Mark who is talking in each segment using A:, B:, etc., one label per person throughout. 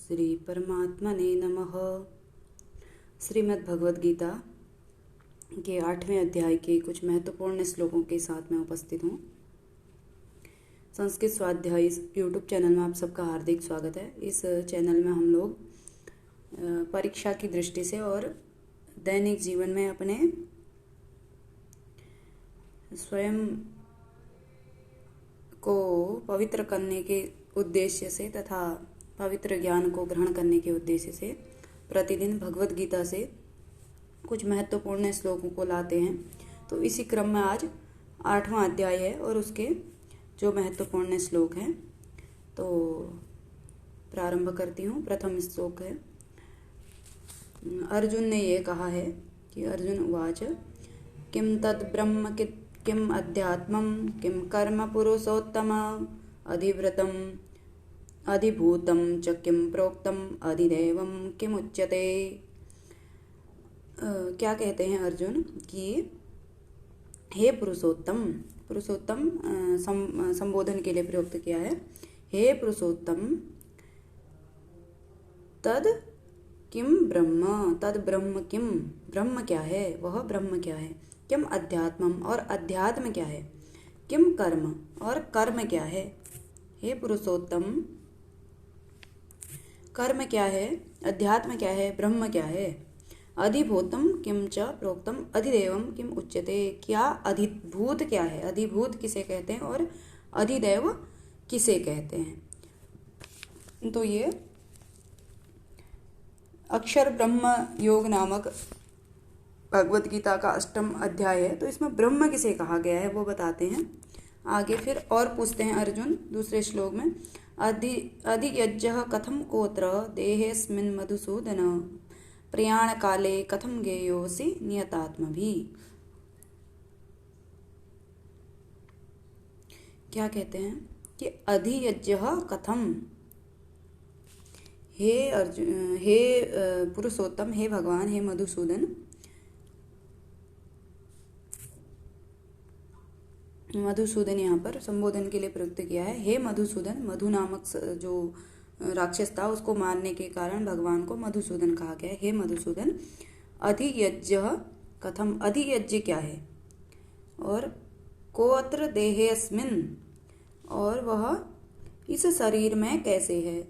A: श्री परमात्मने नमः। श्रीमद् भगवद गीता के 8वें अध्याय के कुछ महत्वपूर्ण श्लोकों के साथ मैं उपस्थित हूँ। संस्कृत स्वाध्याय यूट्यूब चैनल में आप सबका हार्दिक स्वागत है। इस चैनल में हम लोग परीक्षा की दृष्टि से और दैनिक जीवन में अपने स्वयं को पवित्र करने के उद्देश्य से तथा पवित्र ज्ञान को ग्रहण करने के उद्देश्य से प्रतिदिन भगवद गीता से कुछ महत्वपूर्ण श्लोकों को लाते हैं। तो इसी क्रम में आज 8वां अध्याय है और उसके जो महत्वपूर्ण श्लोक हैं तो प्रारंभ करती हूँ। प्रथम श्लोक है, अर्जुन ने ये कहा है कि अर्जुन उवाच किम तद ब्रह्म किम अध्यात्मं किम कर्म पुरुषोत्तम अधिव्रतम अधिभूतम च किम प्रोक्तम अधिदैवम किम उच्यते। क्या कहते हैं अर्जुन कि हे पुरुषोत्तम, पुरुषोत्तम संबोधन के लिए प्रयुक्त किया है। हे पुरुषोत्तम, तद किम ब्रह्म, तद ब्रह्म किम, ब्रह्म क्या है, वह ब्रह्म क्या है। किम अध्यात्मम, और अध्यात्म क्या है। किम कर्म, और कर्म क्या है। हे पुरुषोत्तम, कर्म क्या है, अध्यात्म क्या है, ब्रह्म क्या है। अधिभूतम किम च प्रोक्तम अधिदेवम किम उच्यते, क्या अधिभूत क्या है, अधिभूत किसे कहते हैं और अधिदेव किसे कहते हैं। तो ये अक्षर ब्रह्म योग नामक भगवद गीता का 8वां अध्याय है। तो इसमें ब्रह्म किसे कहा गया है वो बताते हैं आगे। फिर और पूछते हैं अर्जुन दूसरे श्लोक में, अधियज्ञः कथम कोत्र देहेऽस्मिन् मधुसूदन प्रयाण काले कथम गेयोऽसि नियतात्मभिः। क्या कहते हैं कि अधियज्ञः कथम, हे अर्जुन, हे पुरुषोत्तम, हे भगवान, हे मधुसूदन, मधुसूदन यहाँ पर संबोधन के लिए प्रयुक्त किया है। हे मधुसूदन, मधु नामक जो राक्षस था उसको मारने के कारण भगवान को मधुसूदन कहा गया है। हे मधुसूदन, अधियज्ञ कथम, अधियज्ञ क्या है, और कोत्र देहेऽस्मिन्, और वह इस शरीर में कैसे है,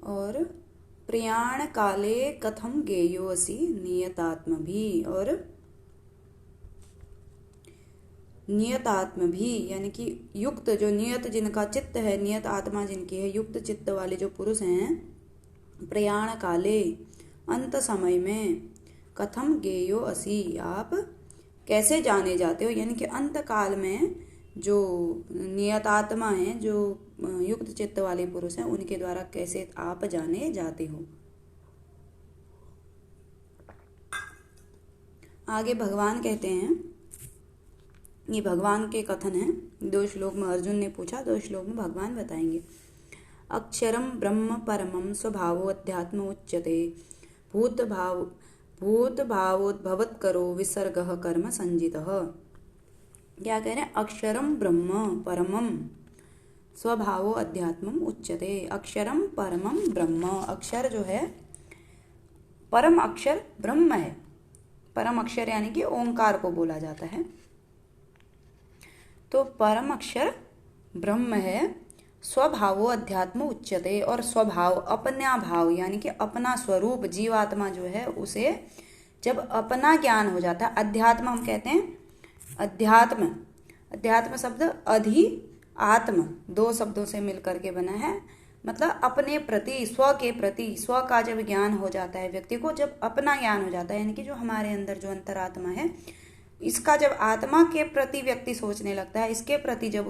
A: और प्रयाण काले कथम गेयोऽसि नियतात्मभिः, और नियतात्म भी यानी कि युक्त, जो नियत जिनका चित्त है, नियत आत्मा जिनकी है, युक्त चित्त वाले जो पुरुष हैं, प्रयाण काले अंत समय में, कथम गेयो असी, आप कैसे जाने जाते हो, यानी कि अंत काल में जो नियत आत्मा है, जो युक्त चित्त वाले पुरुष हैं, उनके द्वारा कैसे आप जाने जाते हो। आगे भगवान कहते हैं, ये भगवान के कथन है। 2 श्लोक में अर्जुन ने पूछा, 2 श्लोक में भगवान बताएंगे। अक्षरम ब्रह्म परमं स्वभावो अध्यात्म उच्यते भूत भावोद्भवत् करो विसर्गः कर्म संजितः। क्या कह रहे हैं, अक्षरम ब्रह्म परमं स्वभावो अध्यात्मम उच्यते। अक्षरम परमं ब्रह्म, अक्षर जो है परम अक्षर ब्रह्म है। परम अक्षर यानी कि ओंकार को बोला जाता है। तो परम अक्षर ब्रह्म है। स्वभावो अध्यात्म उच्यते, और स्वभाव अपना भाव यानी कि अपना स्वरूप, जीवात्मा जो है उसे जब अपना ज्ञान हो जाता है, अध्यात्म हम कहते हैं। अध्यात्म, अध्यात्म शब्द अधि आत्म 2 शब्दों से मिलकर के बना है। मतलब अपने प्रति, स्व के प्रति, स्व का जब ज्ञान हो जाता है व्यक्ति को, जब अपना ज्ञान हो जाता है, यानी कि जो हमारे अंदर जो अंतरात्मा है, इसका जब आत्मा के प्रति व्यक्ति सोचने लगता है, इसके प्रति जब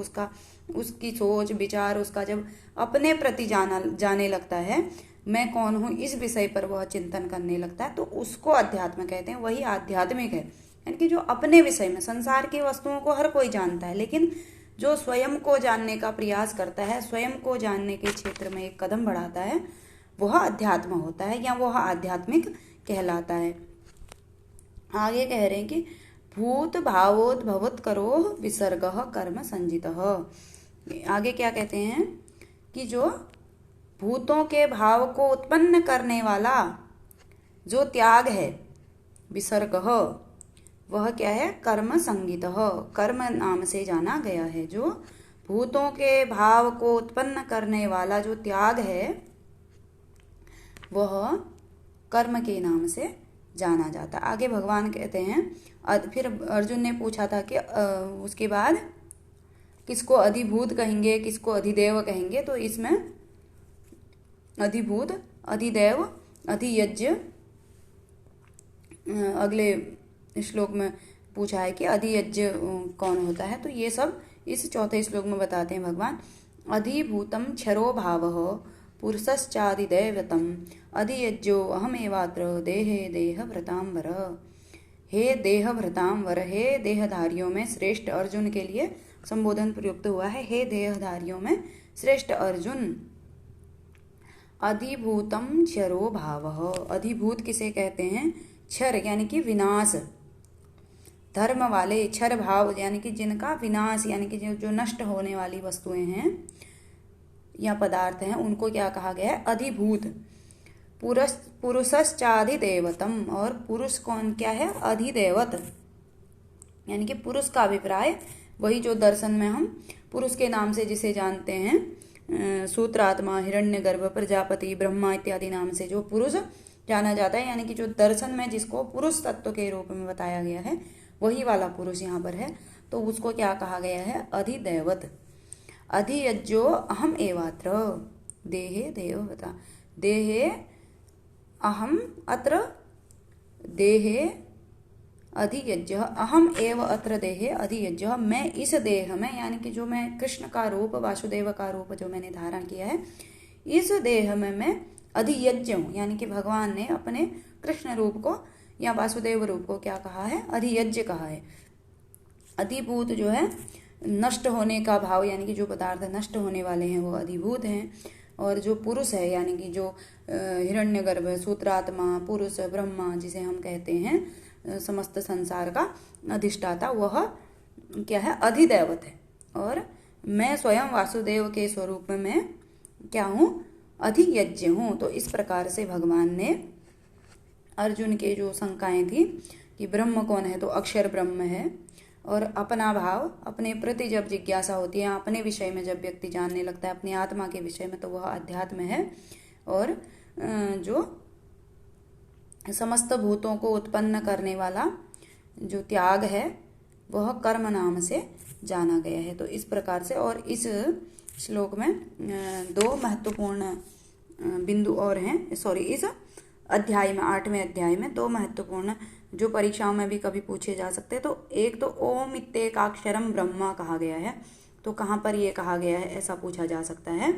A: उसकी सोच विचार, उसका जब अपने प्रति जाने लगता है, मैं कौन हूँ, इस विषय पर वह चिंतन करने लगता है, तो उसको अध्यात्म कहते हैं। वही आध्यात्मिक है, यानी कि जो अपने विषय में, संसार की वस्तुओं को हर कोई जानता है, लेकिन जो स्वयं को जानने का प्रयास करता है, स्वयं को जानने के क्षेत्र में एक कदम बढ़ाता है, वह अध्यात्म होता है, या वह आध्यात्मिक कहलाता है। आगे कह रहे हैं कि भूत भावोद्भवत् करो विसर्गः कर्म संजितः। आगे क्या कहते हैं कि जो भूतों के भाव को उत्पन्न करने वाला जो त्याग है, विसर्ग, वह क्या है? कर्म संगीत, कर्म नाम से जाना गया है। जो भूतों के भाव को उत्पन्न करने वाला जो त्याग है वह कर्म के नाम से जाना जाता। आगे भगवान कहते हैं, फिर अर्जुन ने पूछा था कि उसके बाद किसको अधिभूत कहेंगे, किसको अधिदेव कहेंगे? तो इसमें अधिभूत, अधिदेव, अधियज्ञ अगले श्लोक में पूछा है कि अधियज्ञ कौन होता है। तो ये सब इस चौथे श्लोक में बताते हैं भगवान। अधिभूतम क्षरो भावः पुरुषश्चादिदैवतम अधियज्ञो अहमेवात्र देहे देहभृतांबर। हे देहभृतांबर, हे देहधारियों में श्रेष्ठ अर्जुन के लिए संबोधन प्रयुक्त हुआ है। हे देहधारियों में श्रेष्ठ अर्जुन, अधिभूतम क्षरो भावः, अधिभूत किसे कहते हैं? क्षर यानी कि विनाश, धर्म वाले, क्षर भाव यानी कि जिनका विनाश, यानी कि जो नष्ट होने वाली वस्तुएं हैं या पदार्थ हैं, उनको क्या कहा गया है? अधिभूत। पुरुषश्चाधिदेवतम, और पुरुष कौन क्या है? अधिदेवत, यानी कि पुरुष का अभिप्राय वही जो दर्शन में हम पुरुष के नाम से जिसे जानते हैं, सूत्रात्मा, हिरण्यगर्भ, प्रजापति, ब्रह्मा इत्यादि नाम से जो पुरुष जाना जाता है, यानी कि जो दर्शन में जिसको पुरुष तत्व के रूप में बताया गया है, वही वाला पुरुष यहाँ पर है। तो उसको क्या कहा गया है? अधिदैवत। अधियज्ञो अहम एवात्र देहे देवता, देहे अहम अत्र देहे अधियज्ञ, अहम एव अत्र देहे अधियज्ञ, मैं इस देह में, यानी कि जो मैं कृष्ण का रूप, वासुदेव का रूप जो मैंने धारण किया है, इस देह में मैं अधियज्ञ हूँ। यानी कि भगवान ने अपने कृष्ण रूप को या वासुदेव रूप को क्या कहा है? अधियज्ञ कहा है। अधिभूत जो है नष्ट होने का भाव, यानी कि जो पदार्थ नष्ट होने वाले हैं वो अधिभूत हैं। और जो पुरुष है, यानी कि जो हिरण्यगर्भ, सूत्रात्मा, पुरुष, ब्रह्मा जिसे हम कहते हैं, समस्त संसार का अधिष्ठाता, वह क्या है? अधिदैवत है। और मैं स्वयं वासुदेव के स्वरूप में मैं क्या हूँ? अधियज्ञ हूँ। तो इस प्रकार से भगवान ने अर्जुन के जो शंकाएं थी कि ब्रह्म कौन है, तो अक्षर ब्रह्म है, और अपना भाव, अपने प्रति जब जिज्ञासा होती है, अपने विषय में जब व्यक्ति जानने लगता है, अपनी आत्मा के विषय में, तो वह अध्यात्म है। और जो समस्त भूतों को उत्पन्न करने वाला जो त्याग है वह कर्म नाम से जाना गया है। तो इस प्रकार से, और इस श्लोक में दो महत्वपूर्ण बिंदु और हैं, सॉरी, इस अध्याय में, 8वें अध्याय में दो महत्वपूर्ण जो परीक्षाओं में भी कभी पूछे जा सकते हैं। तो एक तो ओम इत्येकाक्षरम ब्रह्मा कहा गया है, तो कहाँ पर ये कहा गया है, ऐसा पूछा जा सकता है।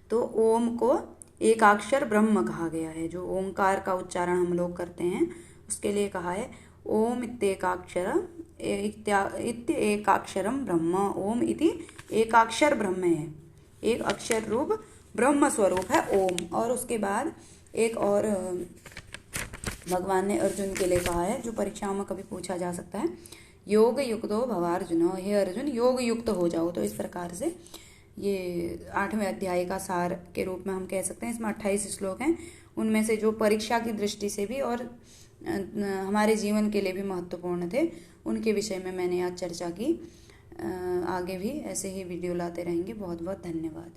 A: तो ओम को एकाक्षर ब्रह्म कहा गया है। जो ओंकार का उच्चारण हम लोग करते हैं उसके लिए कहा है ओम इत्येकाक्षरम ब्रह्म। ओम इति एकाक्षर ब्रह्म है, एक अक्षर रूप ब्रह्म स्वरूप है ओम। और उसके बाद एक और भगवान ने अर्जुन के लिए कहा है, जो परीक्षाओं में कभी पूछा जा सकता है, योग युक्तो भवार्जुन, हे अर्जुन योग युक्त हो जाओ। तो इस प्रकार से ये 8वें अध्याय का सार के रूप में हम कह सकते हैं। इसमें 28 श्लोक हैं, उनमें से जो परीक्षा की दृष्टि से भी और हमारे जीवन के लिए भी महत्वपूर्ण थे, उनके विषय में मैंने आज चर्चा की। आगे भी ऐसे ही वीडियो लाते रहेंगे। बहुत बहुत धन्यवाद।